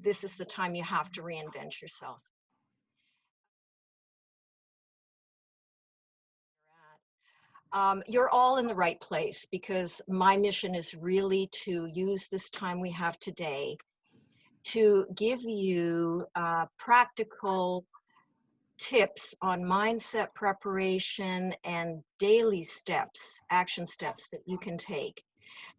this is the time you have to reinvent yourself. You're all in the right place, because my mission is really to use this time we have today to give you practical tips on mindset preparation and daily steps, action steps that you can take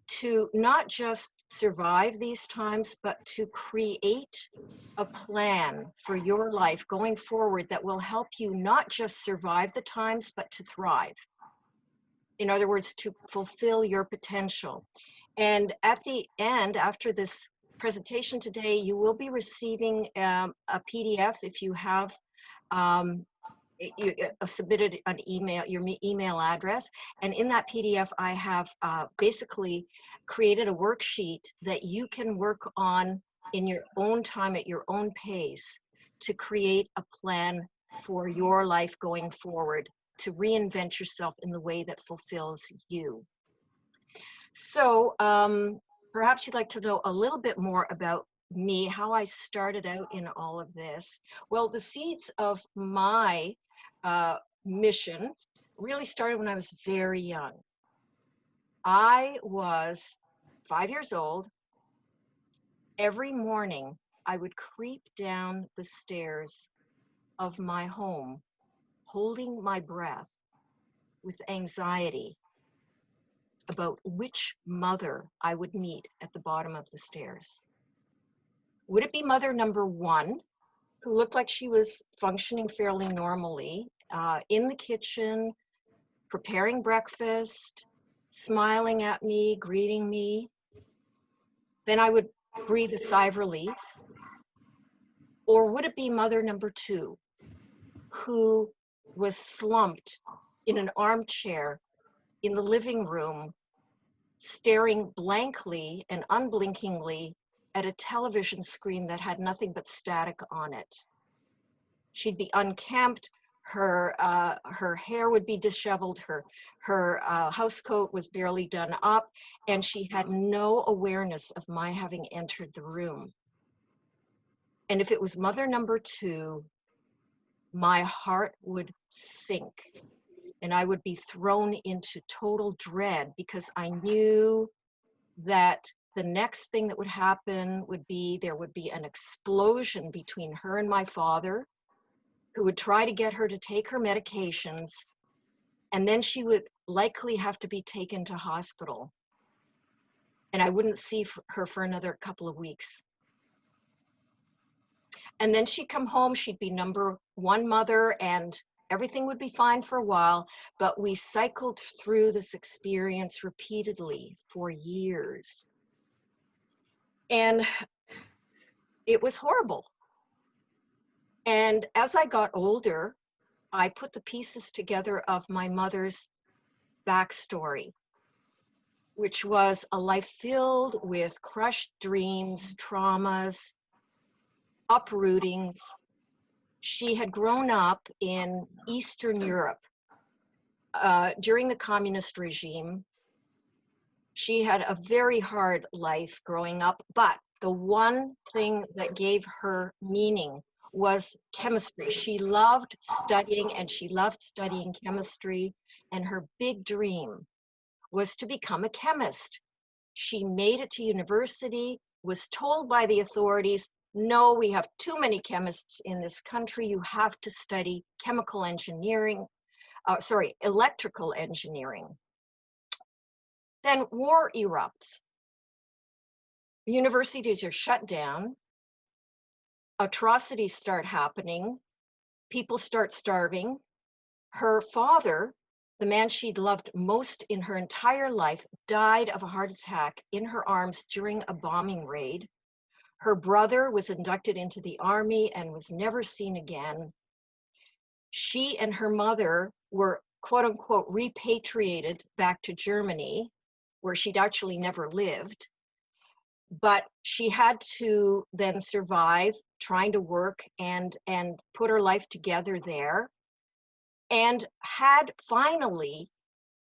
to not just survive these times, but to create a plan for your life going forward that will help you not just survive the times, but to thrive. In other words, to fulfill your potential. And at the end, after this presentation today, you will be receiving a PDF if you have submitted an email, your email address. And in that PDF, I have basically created a worksheet that you can work on in your own time, at your own pace, to create a plan for your life going forward, to reinvent yourself in the way that fulfills you. So perhaps you'd like to know a little bit more about me, how I started out in all of this. Well, the seeds of my mission really started when I was very young. I was 5 years old. Every morning, I would creep down the stairs of my home, holding my breath with anxiety about which mother I would meet at the bottom of the stairs. Would it be mother number one, who looked like she was functioning fairly normally, in the kitchen, preparing breakfast, smiling at me, greeting me? Then I would breathe a sigh of relief. Or would it be mother number two, who was slumped in an armchair in the living room, staring blankly and unblinkingly at a television screen that had nothing but static on it? She'd be unkempt, her hair would be disheveled, her housecoat was barely done up, and she had no awareness of my having entered the room. And if it was mother number two, my heart would sink and I would be thrown into total dread, because I knew that the next thing that would happen would be there would be an explosion between her and my father, who would try to get her to take her medications, and then she would likely have to be taken to hospital. And I wouldn't see her for another couple of weeks. And then she'd come home, she'd be number one mother, and everything would be fine for a while, but we cycled through this experience repeatedly for years. And it was horrible. And as I got older, I put the pieces together of my mother's backstory, which was a life filled with crushed dreams, traumas, uprootings. She had grown up in Eastern Europe during the communist regime. She had a very hard life growing up, but the one thing that gave her meaning was chemistry. She loved studying, and she loved studying chemistry, and her big dream was to become a chemist. She made it to university, was told by the authorities, no, we have too many chemists in this country. You have to study chemical engineering, electrical engineering. Then war erupts. Universities are shut down. Atrocities start happening. People start starving. Her father, the man she'd loved most in her entire life, died of a heart attack in her arms during a bombing raid. Her brother was inducted into the army and was never seen again. She and her mother were, quote unquote, repatriated back to Germany, where she'd actually never lived. But she had to then survive trying to work and put her life together there, and had finally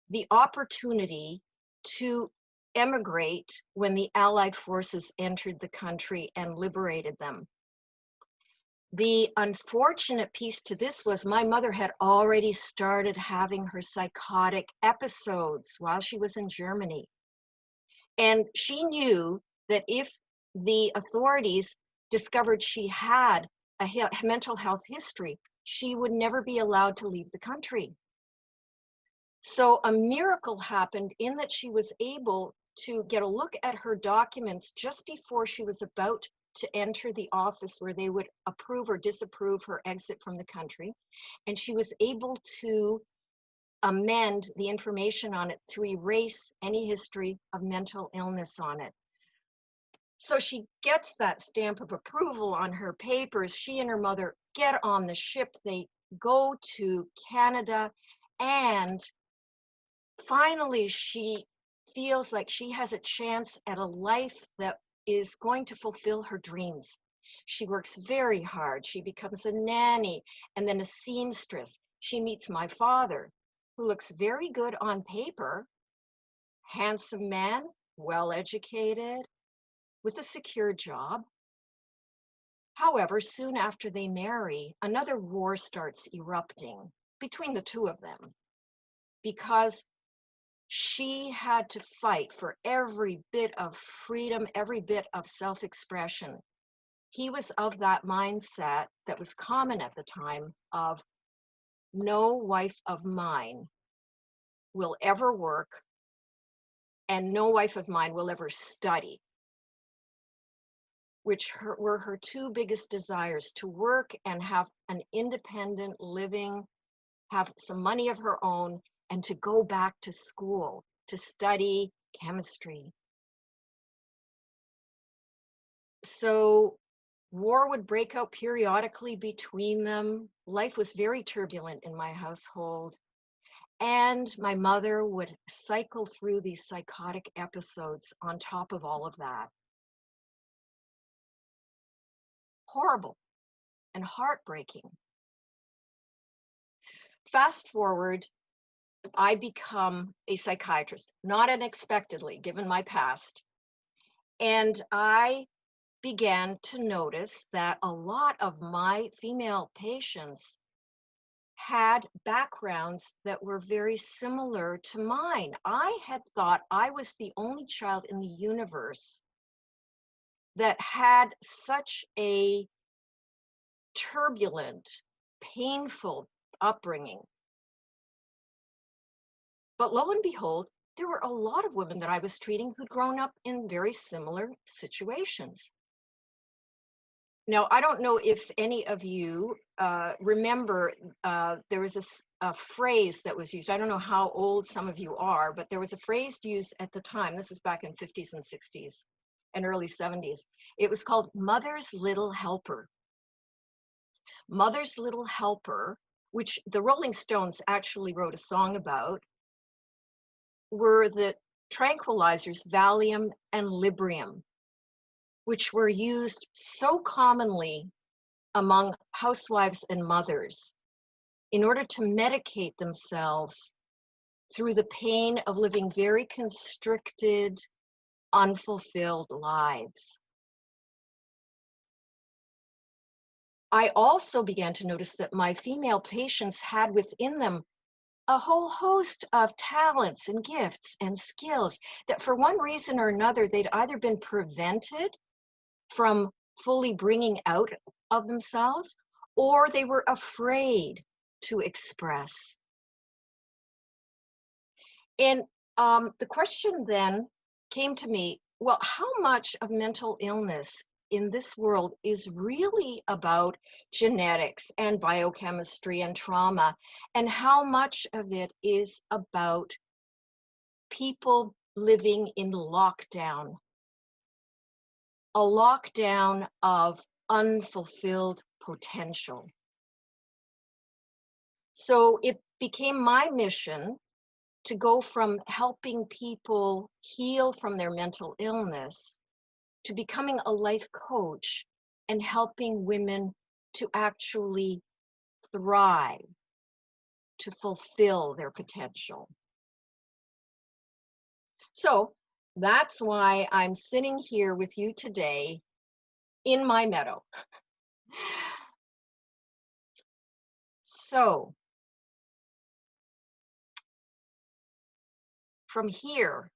the opportunity to emigrate when the Allied forces entered the country and liberated them. The unfortunate piece to this was my mother had already started having her psychotic episodes while she was in Germany. And she knew that if the authorities discovered she had a mental health history, she would never be allowed to leave the country. So a miracle happened in that she was able to get a look at her documents just before she was about to enter the office where they would approve or disapprove her exit from the country. And she was able to amend the information on it to erase any history of mental illness on it. So she gets that stamp of approval on her papers. She and her mother get on the ship. They go to Canada, and finally she feels like she has a chance at a life that is going to fulfill her dreams. She works very hard. She becomes a nanny and then a seamstress. She meets my father, who looks very good on paper, handsome man, well educated, with a secure job. However, soon after they marry, another war starts erupting between the two of them because she had to fight for every bit of freedom, every bit of self-expression. He was of that mindset that was common at the time of no wife of mine will ever work and no wife of mine will ever study, which were her two biggest desires: to work and have an independent living, have some money of her own, and to go back to school to study chemistry. So war would break out periodically between them. Life was very turbulent in my household. And my mother would cycle through these psychotic episodes on top of all of that. Horrible and heartbreaking. Fast forward, I become a psychiatrist, not unexpectedly, given my past. And I began to notice that a lot of my female patients had backgrounds that were very similar to mine. I had thought I was the only child in the universe that had such a turbulent, painful upbringing. But lo and behold, there were a lot of women that I was treating who'd grown up in very similar situations. Now, I don't know if any of you remember, there was a phrase that was used. I don't know how old some of you are, but there was a phrase used at the time. This was back in 50s and 60s and early 70s. It was called Mother's Little Helper. Mother's Little Helper, which the Rolling Stones actually wrote a song about, were the tranquilizers Valium and Librium, which were used so commonly among housewives and mothers in order to medicate themselves through the pain of living very constricted, unfulfilled lives. I also began to notice that my female patients had within them a whole host of talents and gifts and skills that for one reason or another, they'd either been prevented from fully bringing out of themselves, or they were afraid to express. And the question then came to me, well, how much of mental illness in this world is really about genetics and biochemistry and trauma, and how much of it is about people living in lockdown, a lockdown of unfulfilled potential? So it became my mission to go from helping people heal from their mental illness to becoming a life coach and helping women to actually thrive, to fulfill their potential. So That's why I'm sitting here with you today in my meadow. So from here,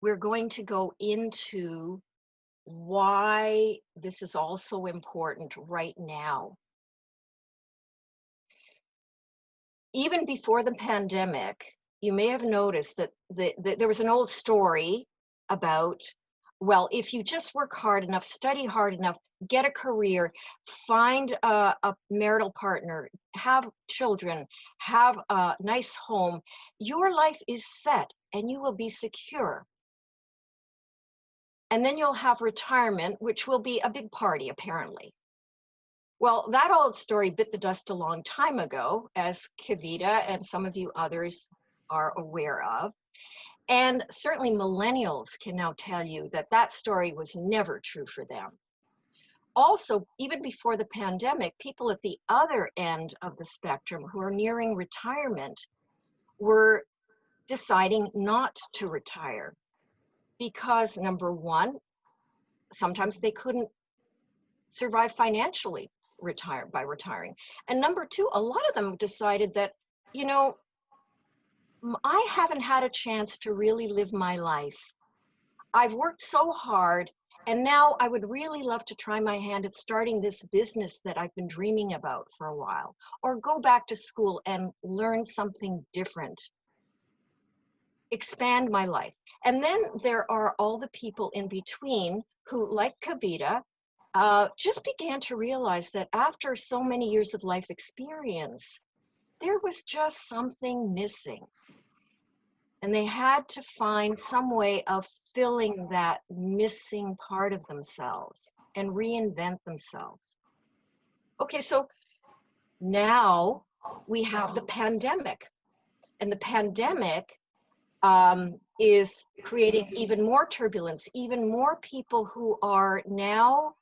we're going to go into why this is also important right now. Even before the pandemic, you may have noticed that there was an old story about, well, if you just work hard enough, study hard enough, get a career, find a marital partner, have children, have a nice home, your life is set and you will be secure. And then you'll have retirement, which will be a big party, apparently. Well, that old story bit the dust a long time ago, as Kavita and some of you others are aware of. And certainly millennials can now tell you that that story was never true for them. Also, even before the pandemic, people at the other end of the spectrum who are nearing retirement were deciding not to retire because, number one, sometimes they couldn't survive financially by retiring. And number two, a lot of them decided that, you know, I haven't had a chance to really live my life. I've worked so hard, and now I would really love to try my hand at starting this business that I've been dreaming about for a while, or go back to school and learn something different, expand my life. And then there are all the people in between who, like Kavita, just began to realize that after so many years of life experience, there was just something missing. And they had to find some way of filling that missing part of themselves and reinvent themselves. Okay, so now we have the pandemic, and the pandemic is creating even more turbulence, even more people who are now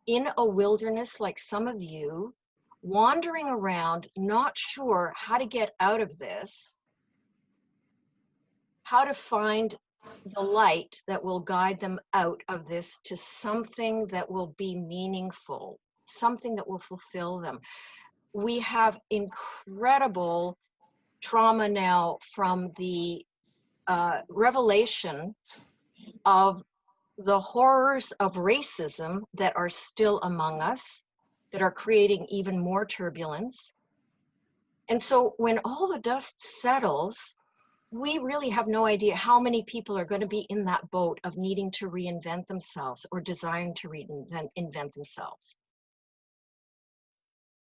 in a wilderness like some of you, wandering around, not sure how to get out of this, how to find the light that will guide them out of this to something that will be meaningful, something that will fulfill them. We have incredible trauma now from the revelation of the horrors of racism that are still among us, that are creating even more turbulence. And so when all the dust settles, we really have no idea how many people are going to be in that boat of needing to reinvent themselves or desiring to invent themselves.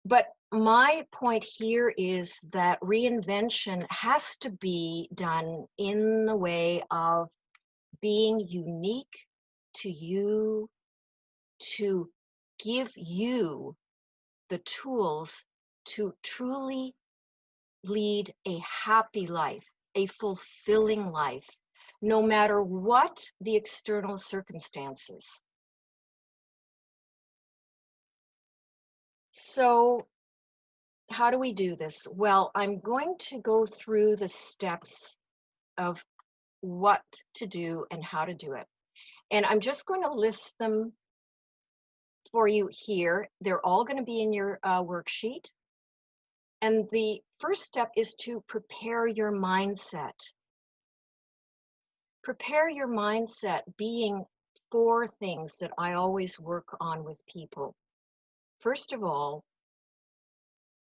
But my point here is that reinvention has to be done in the way of being unique to you, to give you the tools to truly lead a happy life, a fulfilling life, no matter what the external circumstances. So, how do we do this? Well, I'm going to go through the steps of what to do and how to do it. And I'm just going to list them for you here. They're all going to be in your worksheet. And the first step is to prepare your mindset. Prepare your mindset being 4 things that I always work on with people. First of all,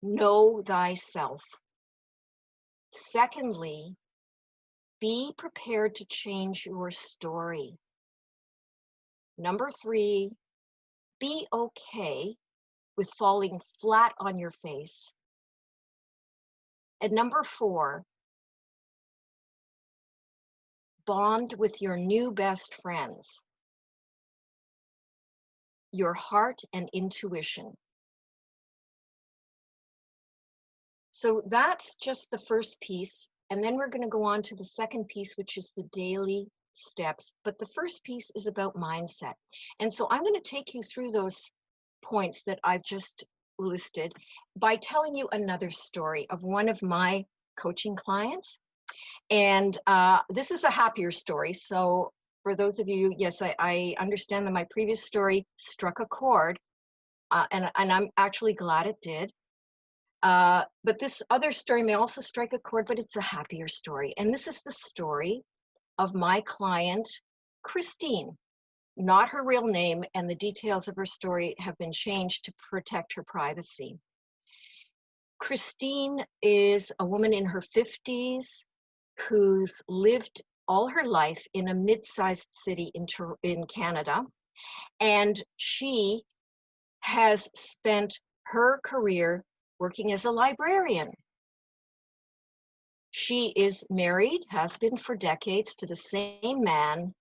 know thyself. Secondly, be prepared to change your story. Number 3, be okay with falling flat on your face. And number 4, bond with your new best friends, your heart and intuition. So that's just the first piece. And then we're going to go on to the second piece, which is the daily steps. But the first piece is about mindset. And so I'm going to take you through those points that I've just listed by telling you another story of one of my coaching clients. And this is a happier story. So for those of you, yes, I understand that my previous story struck a chord, and I'm actually glad it did. But this other story may also strike a chord, but it's a happier story. And this is the story of my client, Christine, not her real name, and the details of her story have been changed to protect her privacy. Christine is a woman in her 50s who's lived all her life in a mid-sized city in Canada, and she has spent her career working as a librarian. She is married, has been for decades, to the same man.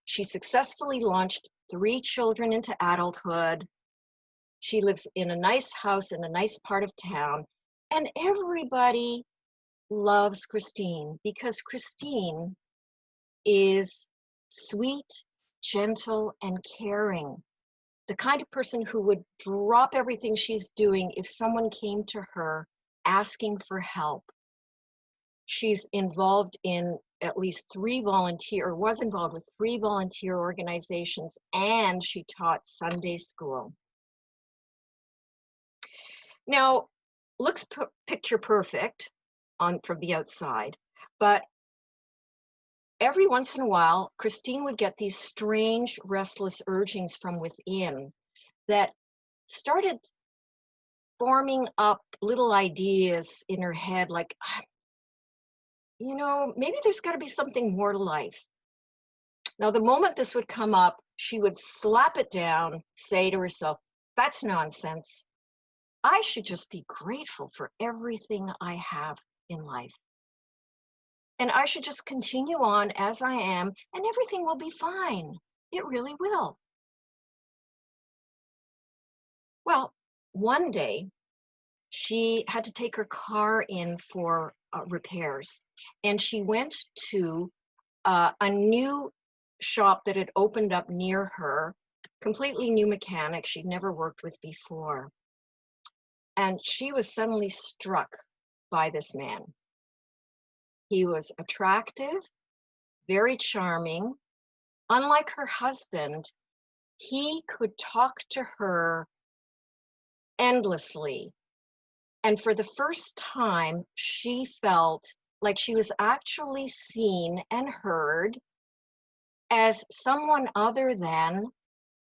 She successfully launched 3 children into adulthood. She lives in a nice house in a nice part of town, and everybody loves Christine because Christine is sweet, gentle, and caring. The kind of person who would drop everything she's doing if someone came to her asking for help. She's involved in at least 3 volunteer, or was involved with 3 volunteer organizations, and she taught Sunday school. Now, looks picture perfect from the outside, but every once in a while, Christine would get these strange, restless urgings from within that started forming up little ideas in her head, like, maybe there's got to be something more to life. Now, the moment this would come up, she would slap it down, say to herself, that's nonsense. I should just be grateful for everything I have in life. And I should just continue on as I am, and everything will be fine. It really will. Well, one day, she had to take her car in for repairs, and she went to a new shop that had opened up near her, completely new mechanic she'd never worked with before. And she was suddenly struck by this man. He was attractive, very charming. Unlike her husband, he could talk to her endlessly. And for the first time, she felt like she was actually seen and heard as someone other than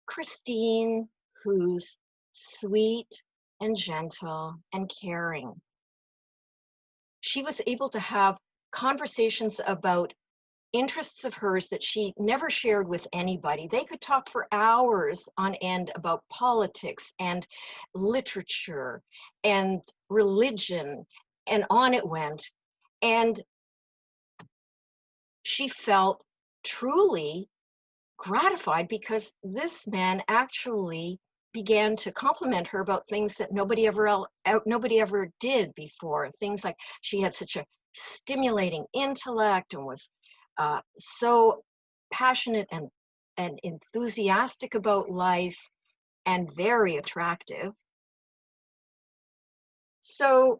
Christine, who's sweet and gentle and caring. She was able to have conversations about interests of hers that she never shared with anybody. They could talk for hours on end about politics and literature and religion, and on it went. And she felt truly gratified because this man actually began to compliment her about things that nobody ever did before. Things like she had such a stimulating intellect and was so passionate and enthusiastic about life and very attractive. So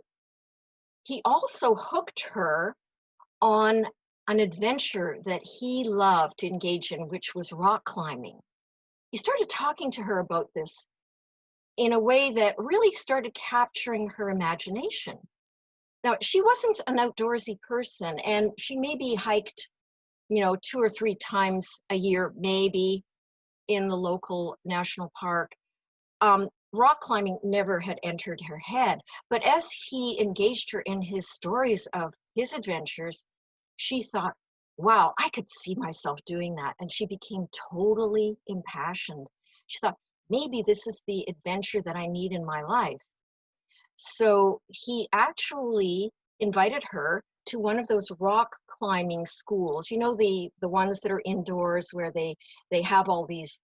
he also hooked her on an adventure that he loved to engage in, which was rock climbing. He started talking to her about this in a way that really started capturing her imagination. Now, she wasn't an outdoorsy person, and she maybe hiked, 2 or 3 times a year, maybe, in the local national park. Rock climbing never had entered her head, but as he engaged her in his stories of his adventures, she thought, wow, I could see myself doing that. And she became totally impassioned. She thought, maybe this is the adventure that I need in my life. So he actually invited her to one of those rock climbing schools, the ones that are indoors where they have all these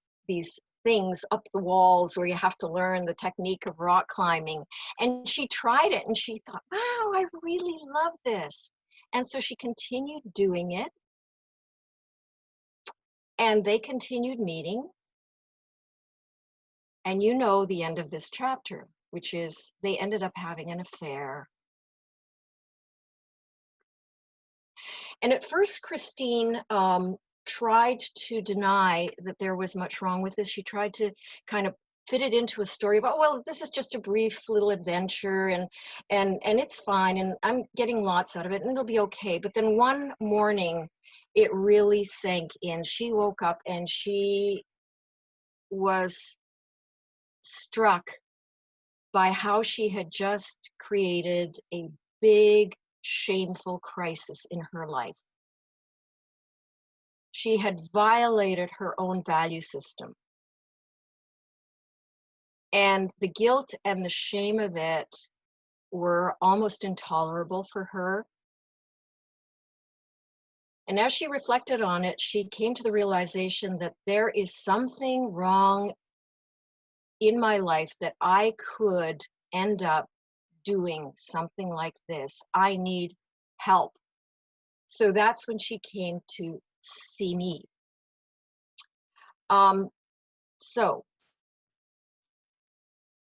things up the walls where you have to learn the technique of rock climbing. And she tried it and she thought, wow, I really love this. And so she continued doing it, and they continued meeting. And the end of this chapter, which is they ended up having an affair. And at first, Christine tried to deny that there was much wrong with this. She tried to kind of fit it into a story about, well, this is just a brief little adventure, and it's fine, and I'm getting lots out of it, and it'll be okay. But then one morning, it really sank in. She woke up and she was struck by how she had just created a big, shameful crisis in her life. She had violated her own value system. And the guilt and the shame of it were almost intolerable for her. And as she reflected on it, she came to the realization that there is something wrong in my life, that I could end up doing something like this. I need help. So that's when she came to see me. So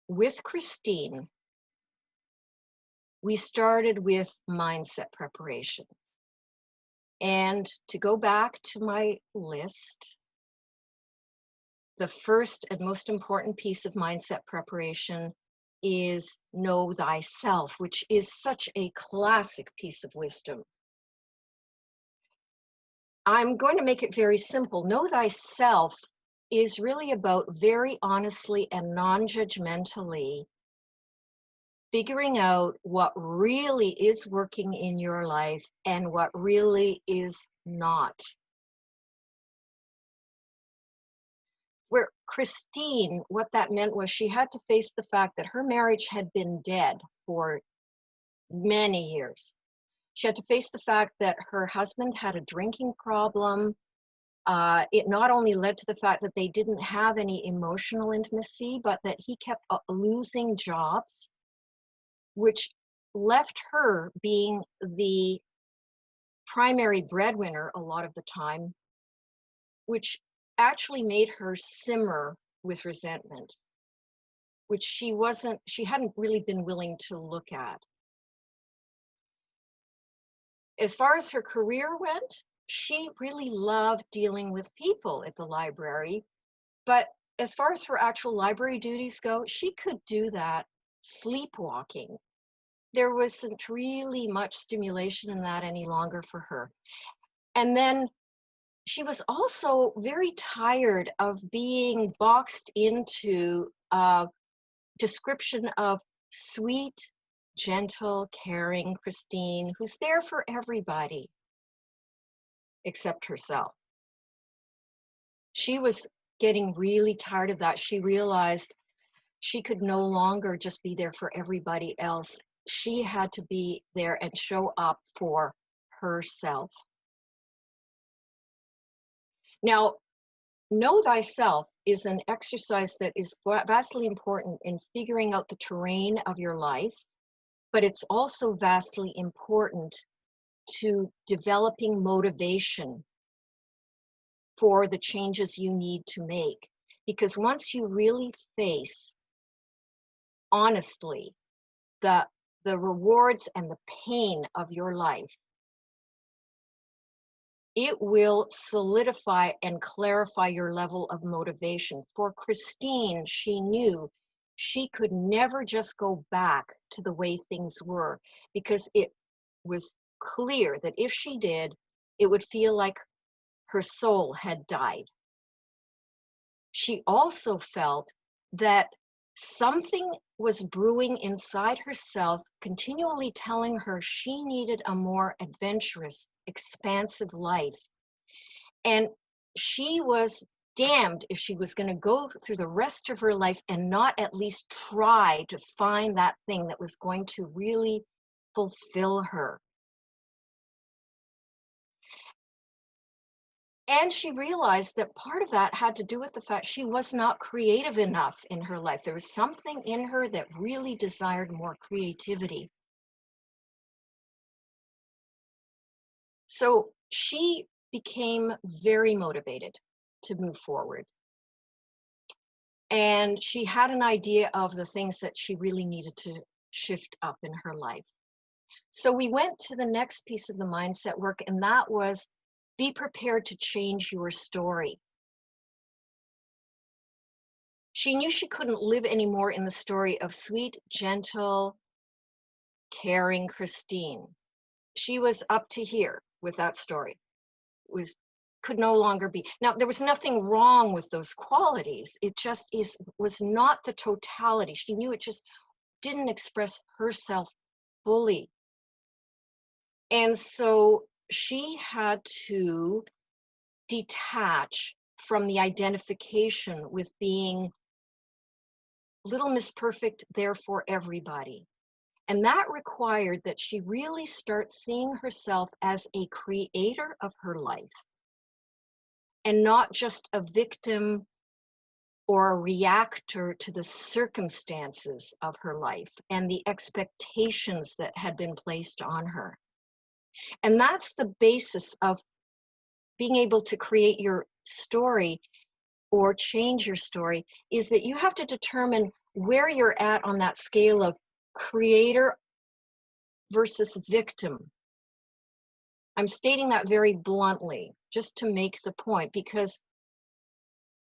with Christine, we started with mindset preparation. And to go back to my list, the first and most important piece of mindset preparation is know thyself, which is such a classic piece of wisdom. I'm going to make it very simple. Know thyself is really about very honestly and non-judgmentally figuring out what really is working in your life and what really is not. Where Christine, what that meant was she had to face the fact that her marriage had been dead for many years. She had to face the fact that her husband had a drinking problem. It not only led to the fact that they didn't have any emotional intimacy, but that he kept losing jobs, which left her being the primary breadwinner a lot of the time, which actually made her simmer with resentment, which she hadn't really been willing to look at. As far as her career went, she really loved dealing with people at the library, but as far as her actual library duties go, she could do that sleepwalking. There wasn't really much stimulation in that any longer for her. And then she was also very tired of being boxed into a description of sweet, gentle, caring Christine, who's there for everybody except herself. She was getting really tired of that. She realized she could no longer just be there for everybody else. She had to be there and show up for herself. Now, know thyself is an exercise that is vastly important in figuring out the terrain of your life, but it's also vastly important to developing motivation for the changes you need to make. Because once you really face honestly the rewards and the pain of your life, it will solidify and clarify your level of motivation. For Christine, she knew she could never just go back to the way things were, because it was clear that if she did, it would feel like her soul had died. She also felt that something was brewing inside herself, continually telling her she needed a more adventurous, expansive life. And she was damned if she was going to go through the rest of her life and not at least try to find that thing that was going to really fulfill her. And she realized that part of that had to do with the fact she was not creative enough in her life. There was something in her that really desired more creativity. So she became very motivated to move forward. And she had an idea of the things that she really needed to shift up in her life. So we went to the next piece of the mindset work, and that was Be prepared to change your story. She knew she couldn't live anymore in the story of sweet, gentle, caring Christine. She was up to here with that story. Could no longer be. Now, there was nothing wrong with those qualities. It just was not the totality. She knew it just didn't express herself fully. And so she had to detach from the identification with being Little Miss Perfect there for everybody. And that required that she really start seeing herself as a creator of her life and not just a victim or a reactor to the circumstances of her life and the expectations that had been placed on her. And that's the basis of being able to create your story or change your story, is that you have to determine where you're at on that scale of creator versus victim. I'm stating that very bluntly, just to make the point, because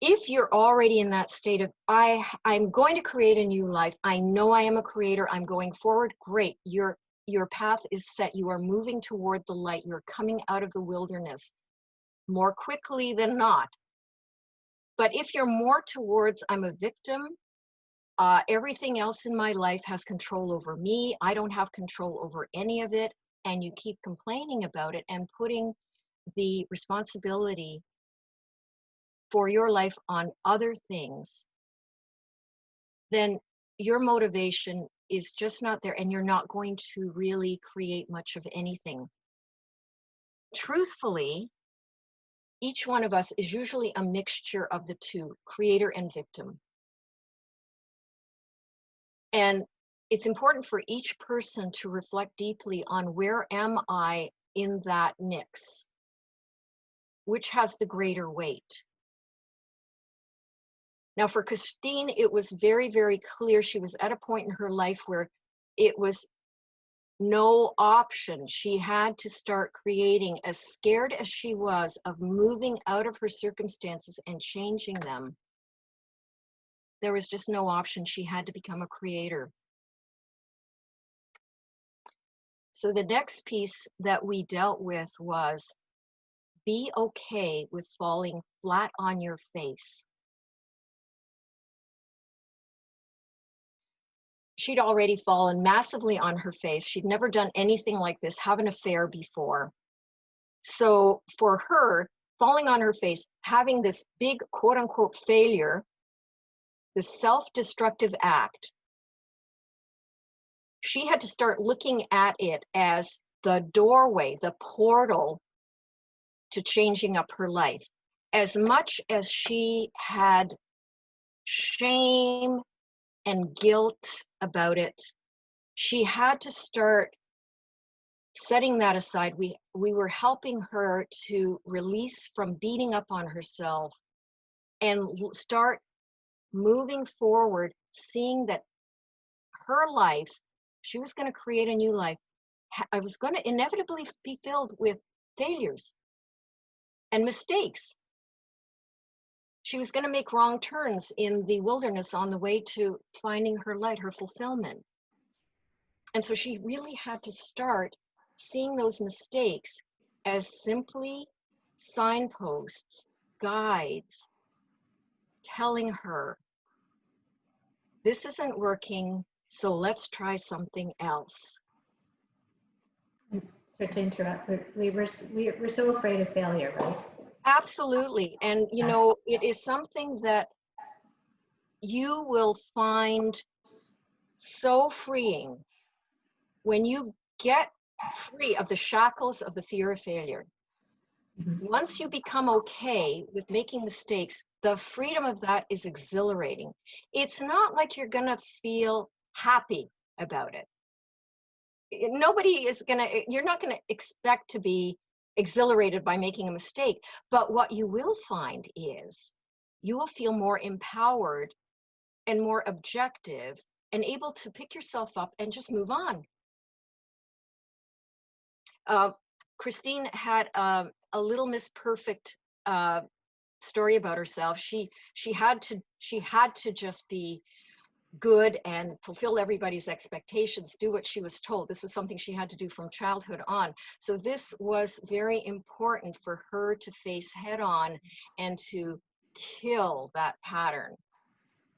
if you're already in that state of, I'm going to create a new life, I know I am a creator, I'm going forward, great. Your path is set. You are moving toward the light. You're coming out of the wilderness more quickly than not. But if you're more towards, I'm a victim, everything else in my life has control over me, I don't have control over any of it, and you keep complaining about it and putting the responsibility for your life on other things, then your motivation is just not there, and you're not going to really create much of anything. Truthfully, each one of us is usually a mixture of the two, creator and victim. And it's important for each person to reflect deeply on, where am I in that mix? Which has the greater weight? Now, for Christine, it was very, very clear. She was at a point in her life where it was no option. She had to start creating. As scared as she was of moving out of her circumstances and changing them, there was just no option. She had to become a creator. So the next piece that we dealt with was, be okay with falling flat on your face. She'd already fallen massively on her face. She'd never done anything like this, have an affair before. So for her, falling on her face, having this big quote unquote failure, the self-destructive act, she had to start looking at it as the doorway, the portal to changing up her life. As much as she had shame and guilt about it, she had to start setting that aside. We were helping her to release from beating up on herself and start moving forward, seeing that her life, she was going to create a new life. I was going to inevitably be filled with failures and mistakes. She was going to make wrong turns in the wilderness on the way to finding her light, her fulfillment. And so she really had to start seeing those mistakes as simply signposts, guides, telling her, this isn't working, so let's try something else. Sorry to interrupt, but we're so afraid of failure, right? Absolutely. And, you know, it is something that you will find so freeing when you get free of the shackles of the fear of failure. Mm-hmm. Once you become okay with making mistakes, the freedom of that is exhilarating. It's not like you're going to feel happy about it. Nobody is going to, you're not going to expect to be exhilarated by making a mistake. But what you will find is you will feel more empowered and more objective and able to pick yourself up and just move on. Christine had a little Miss Perfect story about herself. She had to just be good and fulfill everybody's expectations, do what she was told. This was something she had to do from childhood on. So this was very important for her to face head on and to kill that pattern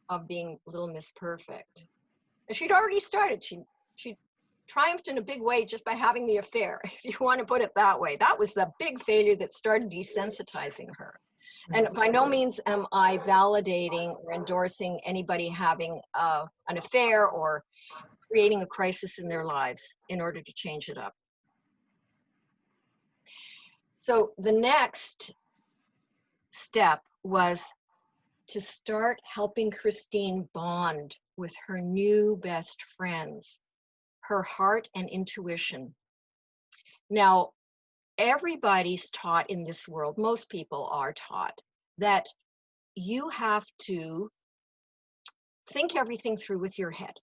of being little Miss Perfect. And she'd already started. She triumphed in a big way just by having the affair, if you want to put it that way. That was the big failure that started desensitizing her. And by no means am I validating or endorsing anybody having an affair or creating a crisis in their lives in order to change it up. So the next step was to start helping Christine bond with her new best friends, her heart and intuition. Now, everybody's taught in this world, most people are taught, that you have to think everything through with your head.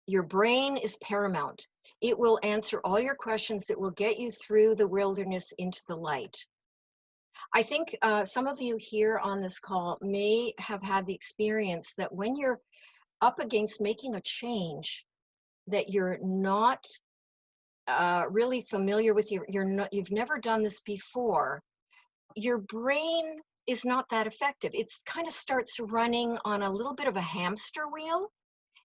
Your brain is paramount. It will answer all your questions. It will get you through the wilderness into the light. I think some of you here on this call may have had the experience that when you're up against making a change that you're not really familiar with, you've never done this before, your brain is not that effective. It's kind of starts running on a little bit of a hamster wheel.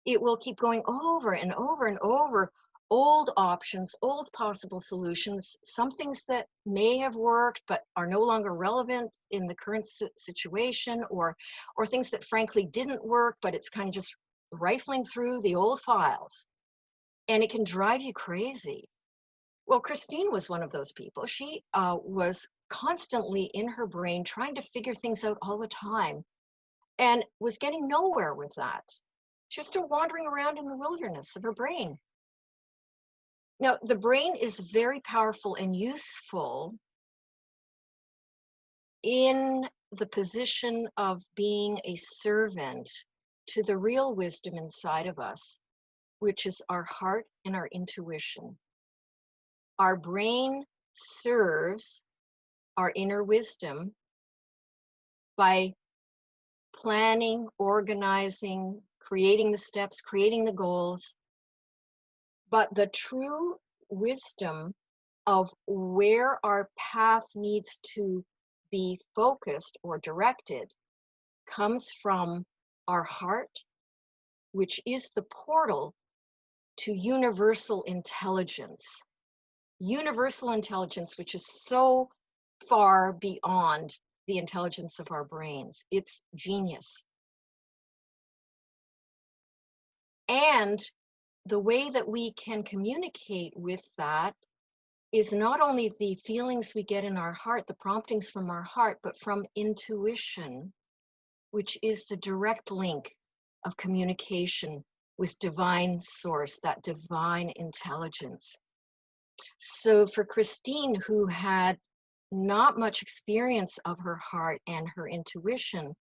It will keep going over and over and over old options, old possible solutions, some things that may have worked but are no longer relevant in the current situation, or things that frankly didn't work, but it's kind of just rifling through the old files. And it can drive you crazy. Well, Christine was one of those people. She was constantly in her brain trying to figure things out all the time and was getting nowhere with that. She was still wandering around in the wilderness of her brain. Now, the brain is very powerful and useful in the position of being a servant to the real wisdom inside of us, which is our heart and our intuition. Our brain serves our inner wisdom by planning, organizing, creating the steps, creating the goals. But the true wisdom of where our path needs to be focused or directed comes from our heart, which is the portal to universal intelligence. Universal intelligence, which is so far beyond the intelligence of our brains. It's genius. And the way that we can communicate with that is not only the feelings we get in our heart, the promptings from our heart, but from intuition, which is the direct link of communication with divine source, that divine intelligence. So for Christine, who had not much experience of her heart and her intuition,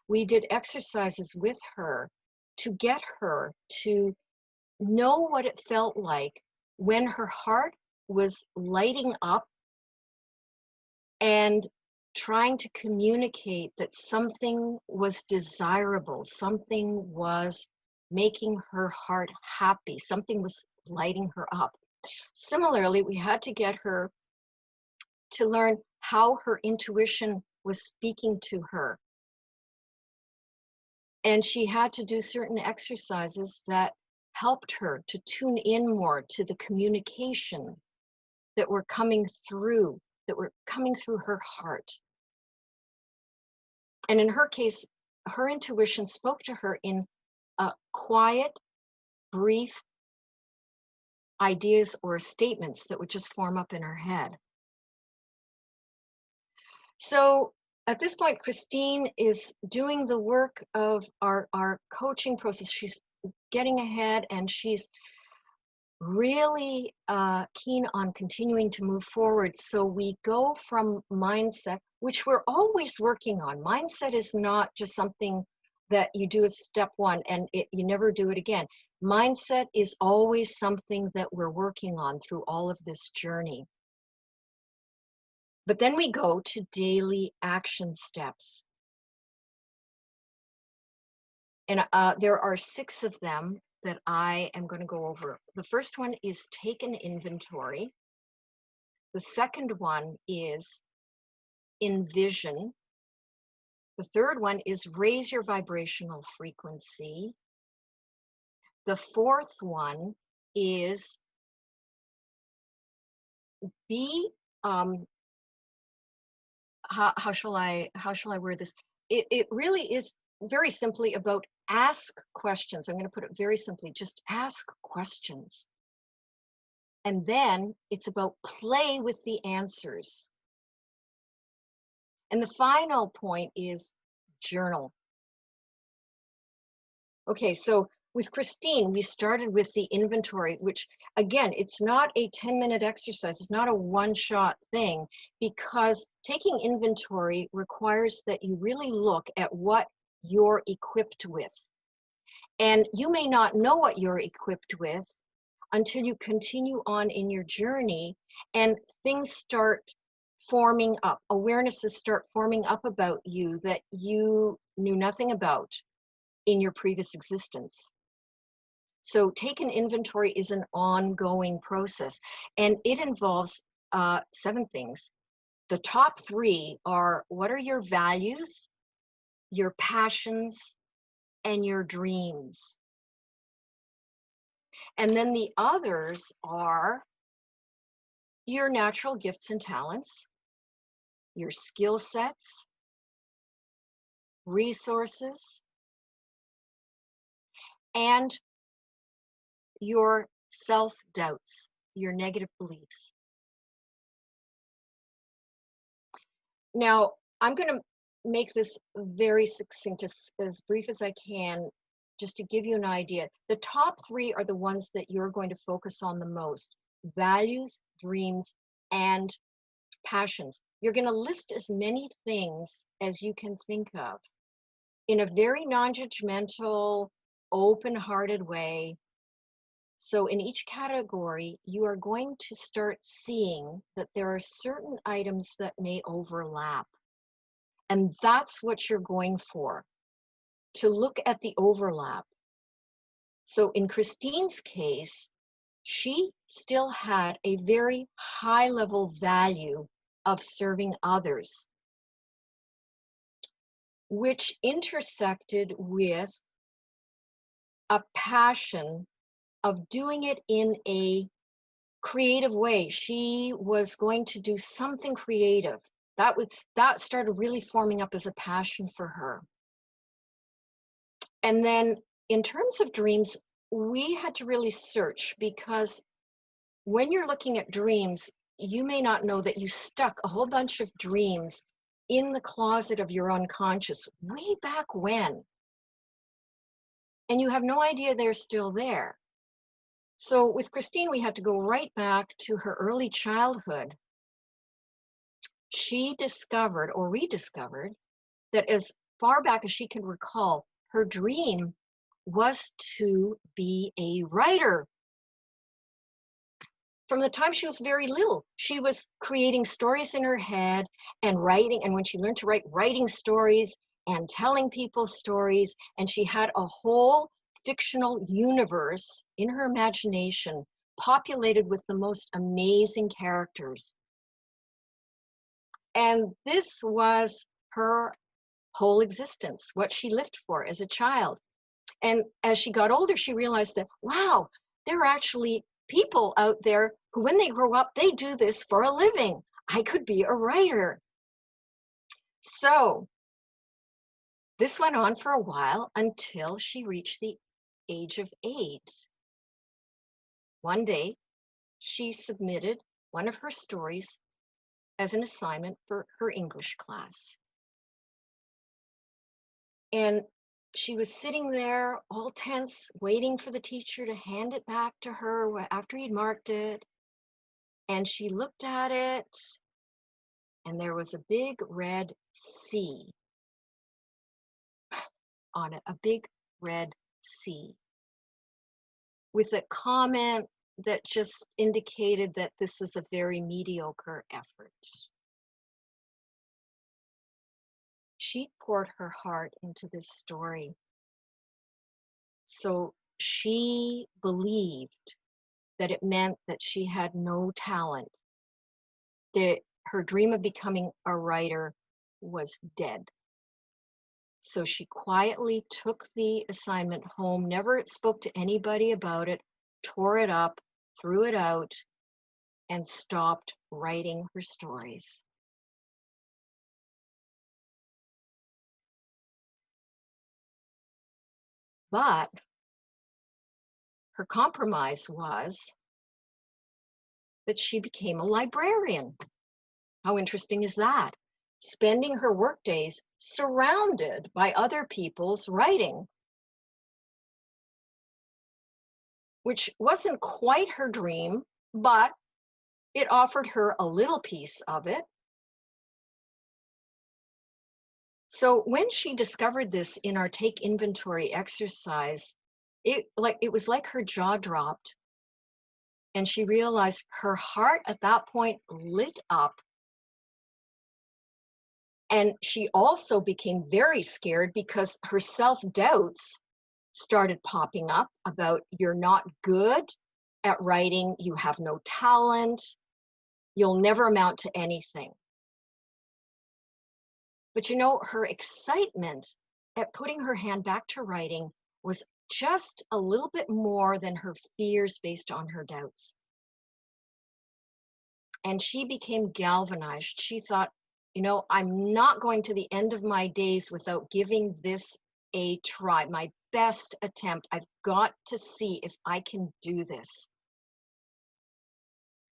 we did exercises with her to get her to know what it felt like when her heart was lighting up and trying to communicate that something was desirable, something was making her heart happy, something was lighting her up. Similarly, we had to get her to learn how her intuition was speaking to her. And she had to do certain exercises that helped her to tune in more to the communication that were coming through her heart. And in her case, her intuition spoke to her in quiet, brief ideas or statements that would just form up in her head. So at this point, Christine is doing the work of our coaching process. She's getting ahead and she's really keen on continuing to move forward. So we go from mindset, which we're always working on. Mindset is not just something that you do as step one and you never do it again. Mindset is always something that we're working on through all of this journey. But then we go to daily action steps. And there are 6 of them that I am going to go over. The first one is take an inventory. The second one is envision. The third one is raise your vibrational frequency. The fourth one is be how shall I word this? It really is very simply about ask questions. I'm going to put it very simply, just ask questions. And then it's about play with the answers. And the final point is journal. Okay, so with Christine, we started with the inventory, which again, it's not a 10-minute exercise. It's not a one-shot thing, because taking inventory requires that you really look at what you're equipped with. And you may not know what you're equipped with until you continue on in your journey and things start forming up, awarenesses start forming up about you that you knew nothing about in your previous existence. So take an inventory is an ongoing process, and it involves 7 things. The top 3 are: what are your values, your passions, and your dreams? And then the others are your natural gifts and talents, your skill sets, resources, and your self-doubts, your negative beliefs. Now, I'm going to make this very succinct, as brief as I can, just to give you an idea. The top 3 are the ones that you're going to focus on the most: values, dreams, and passions. You're going to list as many things as you can think of in a very non-judgmental, open-hearted way. So in each category, you are going to start seeing that there are certain items that may overlap. And that's what you're going for, to look at the overlap. So in Christine's case, she still had a very high level value of serving others, which intersected with a passion of doing it in a creative way. She was going to do something creative. That started really forming up as a passion for her. And then in terms of dreams, we had to really search, because when you're looking at dreams, you may not know that you stuck a whole bunch of dreams in the closet of your unconscious way back when. And you have no idea they're still there. So with Christine, we had to go right back to her early childhood. She discovered or rediscovered that as far back as she can recall, her dream was to be a writer. From the time she was very little, she was creating stories in her head and writing. And when she learned to write, writing stories and telling people stories, and she had a whole fictional universe in her imagination populated with the most amazing characters. And this was her whole existence, what she lived for as a child. And as she got older, she realized that, wow, there are actually people out there who, when they grow up, they do this for a living. I could be a writer. So this went on for a while until she reached the age of 8. One day, she submitted one of her stories as an assignment for her English class. And she was sitting there all tense, waiting for the teacher to hand it back to her after he'd marked it. And she looked at it, and there was a big red C on it, a big red C, with a comment that just indicated that this was a very mediocre effort. she poured her heart into this story. So she believed that it meant that she had no talent, that her dream of becoming a writer was dead. So she quietly took the assignment home, never spoke to anybody about it, tore it up, threw it out, and stopped writing her stories. But her compromise was that she became a librarian. How interesting is that? Spending her workdays surrounded by other people's writing, which wasn't quite her dream, but it offered her a little piece of it. So when she discovered this in our take inventory exercise, it was like her jaw dropped, and she realized her heart at that point lit up. And she also became very scared because her self-doubts started popping up about, you're not good at writing, you have no talent, you'll never amount to anything. But you know, her excitement at putting her hand back to writing was just a little bit more than her fears based on her doubts. And she became galvanized. She thought, you know, I'm not going to the end of my days without giving this a try, my best attempt. I've got to see if I can do this.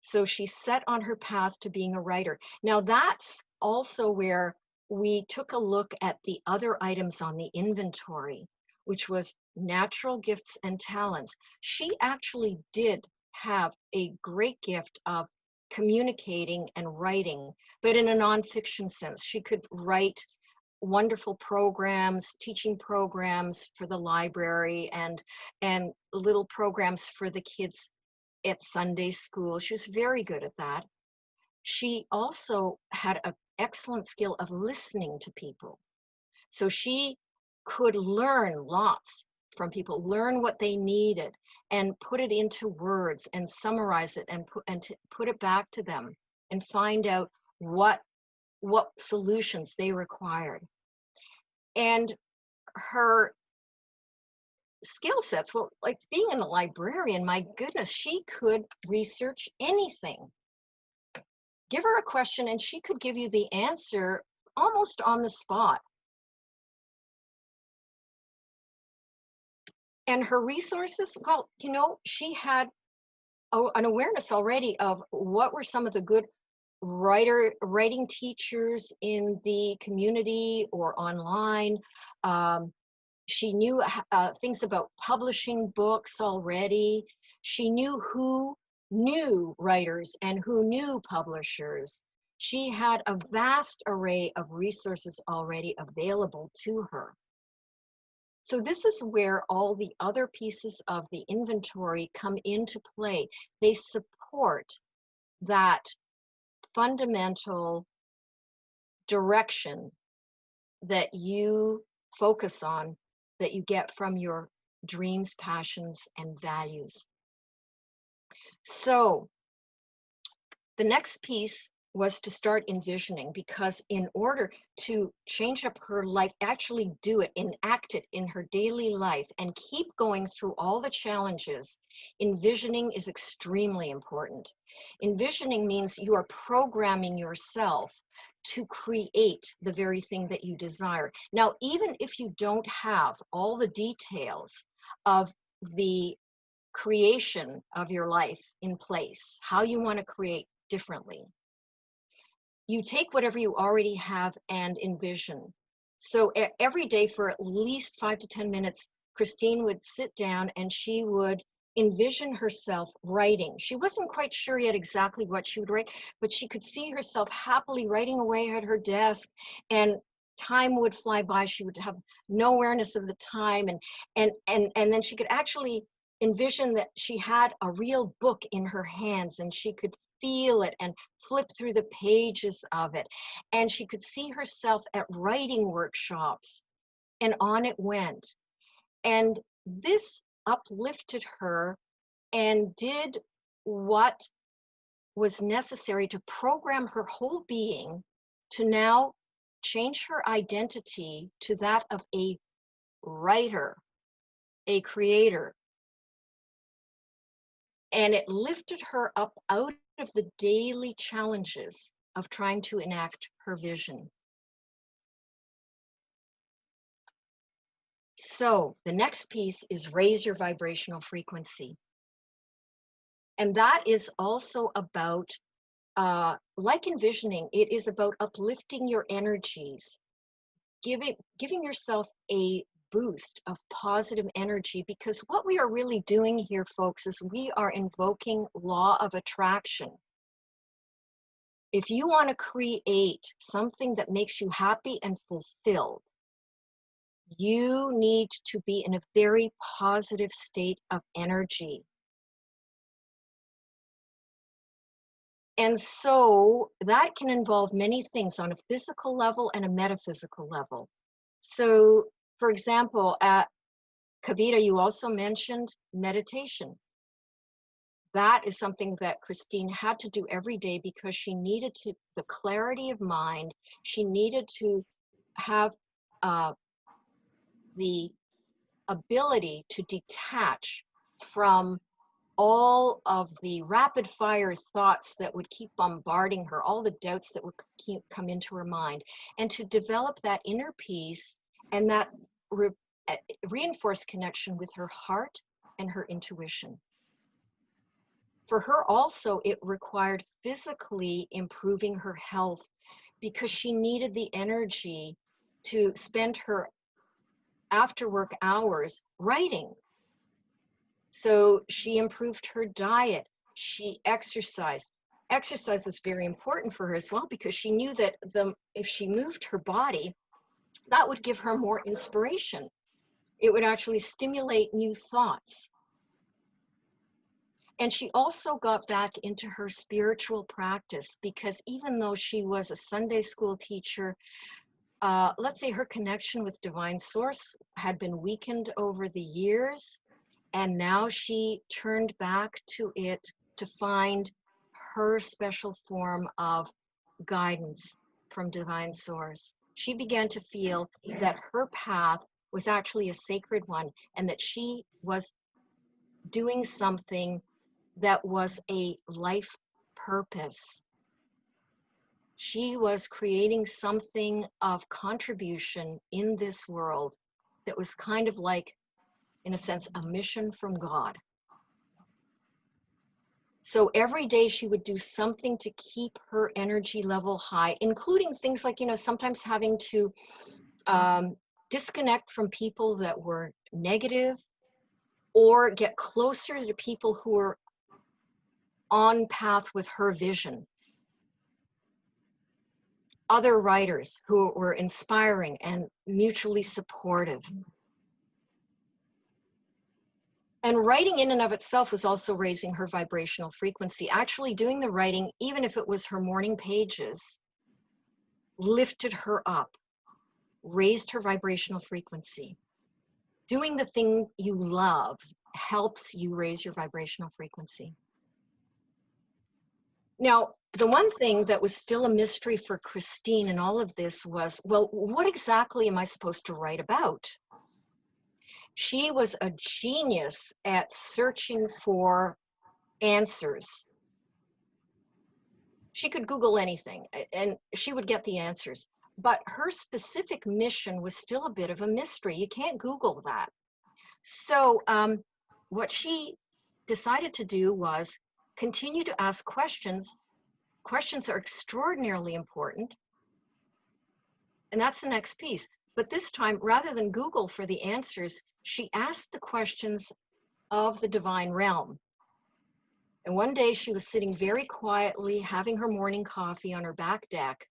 So she set on her path to being a writer. Now that's also where we took a look at the other items on the inventory, which was natural gifts and talents. She actually did have a great gift of communicating and writing, but in a nonfiction sense. She could write wonderful programs, teaching programs for the library, and little programs for the kids at Sunday school. She was very good at that. She also had an excellent skill of listening to people. So she could learn lots from people, learn what they needed, and put it into words and summarize it and put it back to them and find out what solutions they required. And her skill sets, well, like being a librarian, my goodness, she could research anything. Give her a question and she could give you the answer almost on the spot. And her resources, well, you know, she had an awareness already of what were some of the good writing teachers in the community or online. She knew things about publishing books already. She knew who knew writers and who knew publishers. She had a vast array of resources already available to her. So this is where all the other pieces of the inventory come into play. They support that fundamental direction that you focus on, that you get from your dreams, passions, and values. So the next piece was to start envisioning, because in order to change up her life, actually do it, enact it in her daily life, and keep going through all the challenges, envisioning is extremely important. Envisioning means you are programming yourself to create the very thing that you desire. Now, even if you don't have all the details of the creation of your life in place, how you want to create differently, you take whatever you already have and envision. So every day for at least 5 to 10 minutes, Christine would sit down and she would envision herself writing. She wasn't quite sure yet exactly what she would write, but she could see herself happily writing away at her desk, and time would fly by. She would have no awareness of the time, and then she could actually envision that she had a real book in her hands and she could feel it and flip through the pages of it. And she could see herself at writing workshops, and on it went. And this uplifted her and did what was necessary to program her whole being to now change her identity to that of a writer, a creator. And it lifted her up out of the daily challenges of trying to enact her vision. So the next piece is raise your vibrational frequency. And that is also about, like envisioning, it is about uplifting your energies, giving yourself a boost of positive energy, because what we are really doing here, folks, is we are invoking law of attraction. If you want to create something that makes you happy and fulfilled, you need to be in a very positive state of energy. And so that can involve many things on a physical level and a metaphysical level. So, for example, at Kavita, you also mentioned meditation. That is something that Christine had to do every day because she needed the clarity of mind. She needed to have the ability to detach from all of the rapid fire thoughts that would keep bombarding her, all the doubts that would come into her mind, and to develop that inner peace and that reinforced connection with her heart and her intuition. For her also, it required physically improving her health because she needed the energy to spend her after work hours writing. So she improved her diet. She exercised. Exercise was very important for her as well because she knew that if she moved her body, that would give her more inspiration. It would actually stimulate new thoughts. And she also got back into her spiritual practice because even though she was a Sunday school teacher, let's say her connection with Divine Source had been weakened over the years. And now she turned back to it to find her special form of guidance from Divine Source. She began to feel that her path was actually a sacred one and that she was doing something that was a life purpose. She was creating something of contribution in this world that was kind of like, in a sense, a mission from God. So every day she would do something to keep her energy level high, including things like, sometimes having to disconnect from people that were negative or get closer to people who were on path with her vision. Other writers who were inspiring and mutually supportive. And writing in and of itself was also raising her vibrational frequency. Actually doing the writing, even if it was her morning pages, lifted her up, raised her vibrational frequency. Doing the thing you love helps you raise your vibrational frequency. Now, the one thing that was still a mystery for Christine in all of this was, well, what exactly am I supposed to write about? She was a genius at searching for answers. She could Google anything and she would get the answers. But her specific mission was still a bit of a mystery. You can't Google that. So what she decided to do was continue to ask questions. Questions are extraordinarily important. And that's the next piece. But this time, rather than Google for the answers, she asked the questions of the divine realm. And one day she was sitting very quietly, having her morning coffee on her back deck.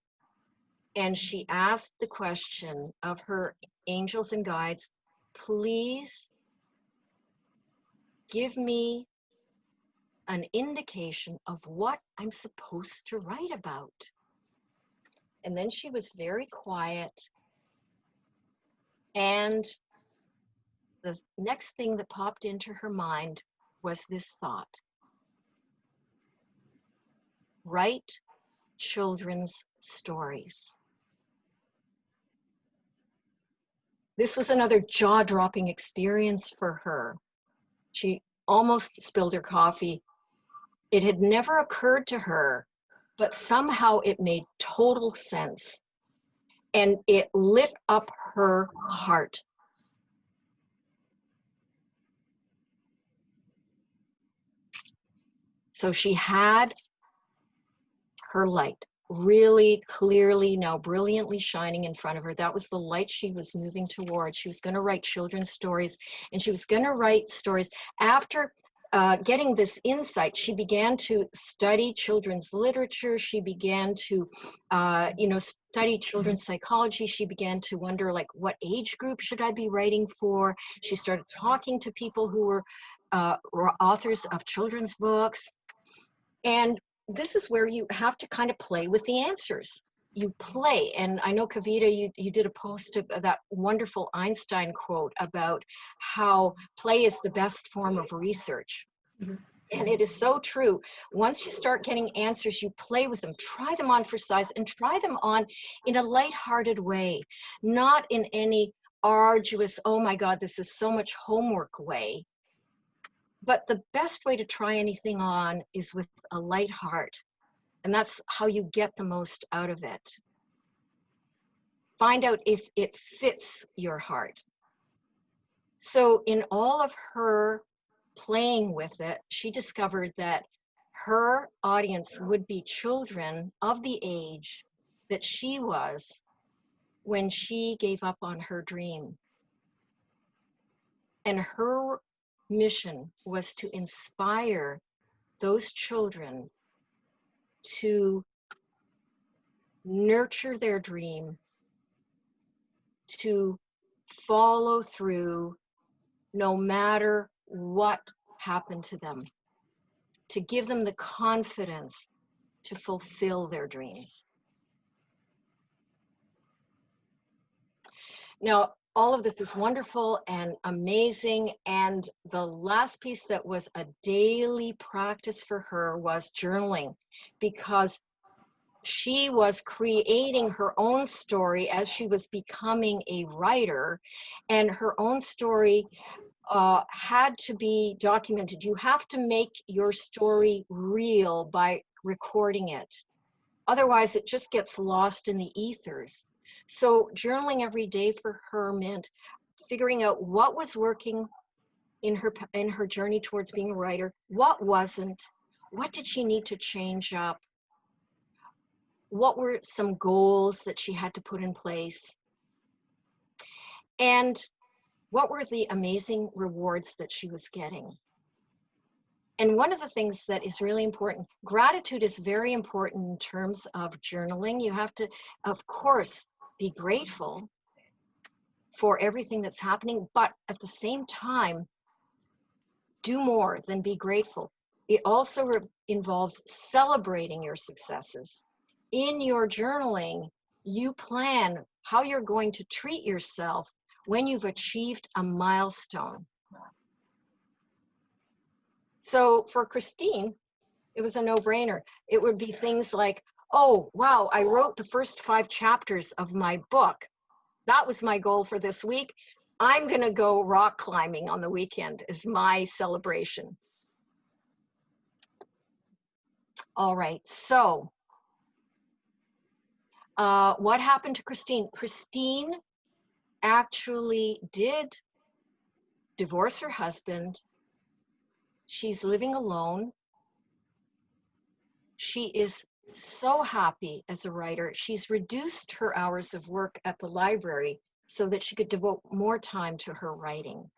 And she asked the question of her angels and guides, please give me an indication of what I'm supposed to write about. And then she was very quiet. And the next thing that popped into her mind was this thought: write children's stories. This was another jaw-dropping experience for her. She almost spilled her coffee. It had never occurred to her, but somehow it made total sense. And it lit up her heart. So she had her light really clearly, now brilliantly shining in front of her. That was the light she was moving towards. She was going to write children's stories, and she was going to write stories. After getting this insight, she began to study children's literature. She began to, study children's psychology. She began to wonder, like, what age group should I be writing for? She started talking to people who were authors of children's books. And this is where you have to kind of play with the answers. You play. And I know, Kavita, you did a post of that wonderful Einstein quote about how play is the best form of research. Mhm. And it is so true. Once you start getting answers, you play with them, try them on for size, and try them on in a lighthearted way, not in any arduous, oh my God, this is so much homework way. But the best way to try anything on is with a light heart. And that's how you get the most out of it. Find out if it fits your heart. So in all of her playing with it, she discovered that her audience would be children of the age that she was when she gave up on her dream. And her mission was to inspire those children to nurture their dream, to follow through no matter what happened to them, to give them the confidence to fulfill their dreams. Now, all of this is wonderful and amazing. And the last piece that was a daily practice for her was journaling, because she was creating her own story as she was becoming a writer, and her own story had to be documented. You have to make your story real by recording it. Otherwise, it just gets lost in the ethers. So journaling every day for her meant figuring out what was working in her journey towards being a writer, what wasn't, what did she need to change up, what were some goals that she had to put in place, and what were the amazing rewards that she was getting. And one of the things that is really important, gratitude is very important in terms of journaling. You have to, of course, be grateful for everything that's happening, but at the same time, do more than be grateful. It also involves celebrating your successes. In your journaling, you plan how you're going to treat yourself when you've achieved a milestone. So for Christine, it was a no-brainer. It would be things like, oh, wow, I wrote the first 5 chapters of my book. That was my goal for this week. I'm going to go rock climbing on the weekend is my celebration. All right, so what happened to Christine? Christine actually did divorce her husband. She's living alone. She is so happy as a writer. She's reduced her hours of work at the library so that she could devote more time to her writing.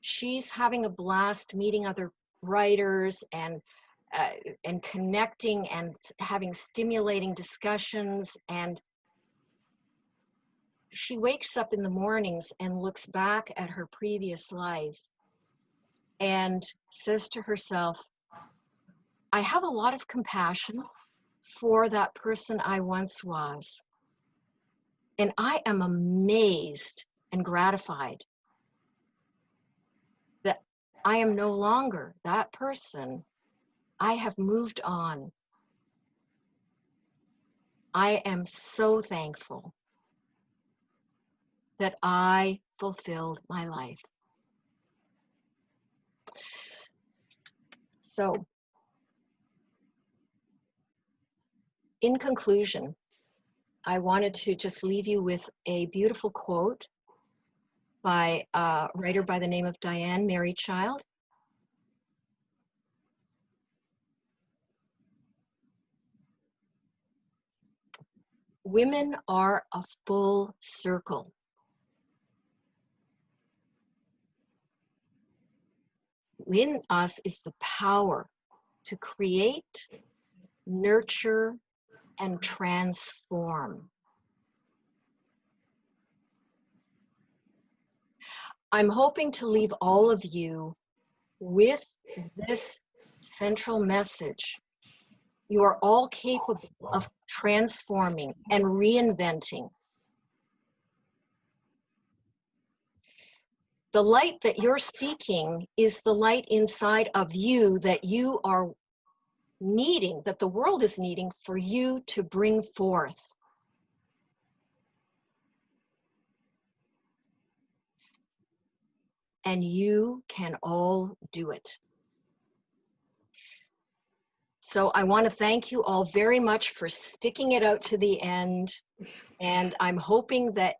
She's having a blast meeting other writers and connecting and having stimulating discussions. And she wakes up in the mornings and looks back at her previous life and says to herself, I have a lot of compassion for that person I once was. And I am amazed and gratified that I am no longer that person. I have moved on. I am so thankful that I fulfilled my life. So, in conclusion, I wanted to just leave you with a beautiful quote by a writer by the name of Diane Marychild. Women are a full circle. In us is the power to create, nurture, and transform. I'm hoping to leave all of you with this central message. You are all capable of transforming and reinventing. The light that you're seeking is the light inside of you that you are needing, that the world is needing for you to bring forth. And you can all do it. So I want to thank you all very much for sticking it out to the end. And I'm hoping that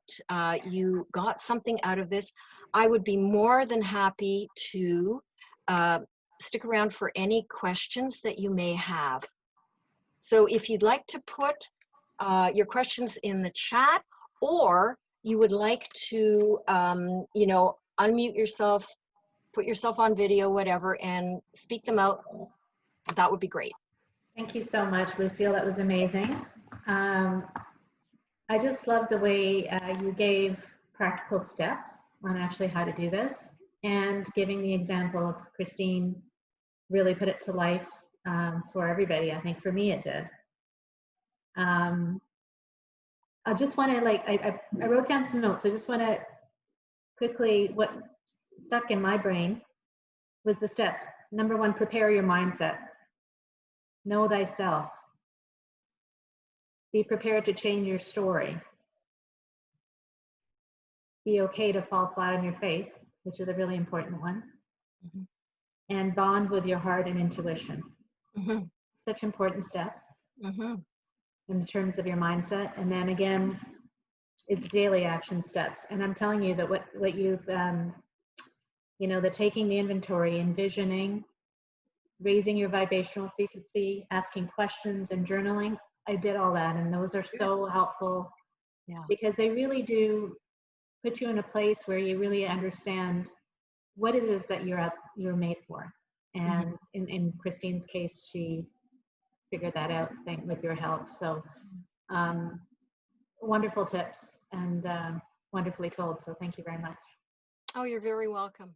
you got something out of this. I would be more than happy to stick around for any questions that you may have. So if you'd like to put your questions in the chat, or you would like to, unmute yourself, put yourself on video, whatever, and speak them out, that would be great. Thank you so much, Lucille. That was amazing. I just love the way you gave practical steps on actually how to do this, and giving the example of Christine really put it to life for everybody. I think for me it did. I just want to, I wrote down some notes. So I just want to quickly, what stuck in my brain was the steps. Number one, prepare your mindset. Know thyself. Be prepared to change your story. Be okay to fall flat on your face, which is a really important one. Mm-hmm. And bond with your heart and intuition. Mm-hmm. Such important steps. Mm-hmm. In terms of your mindset. And then again, it's daily action steps. And I'm telling you that what you've, the taking the inventory, envisioning, raising your vibrational frequency, asking questions, and journaling, I did all that. And those are so helpful. Yeah. Because they really do put you in a place where you really understand what it is that you're made for. And in Christine's case, she figured that out, with your help. So wonderful tips and wonderfully told. So thank you very much. Oh, you're very welcome.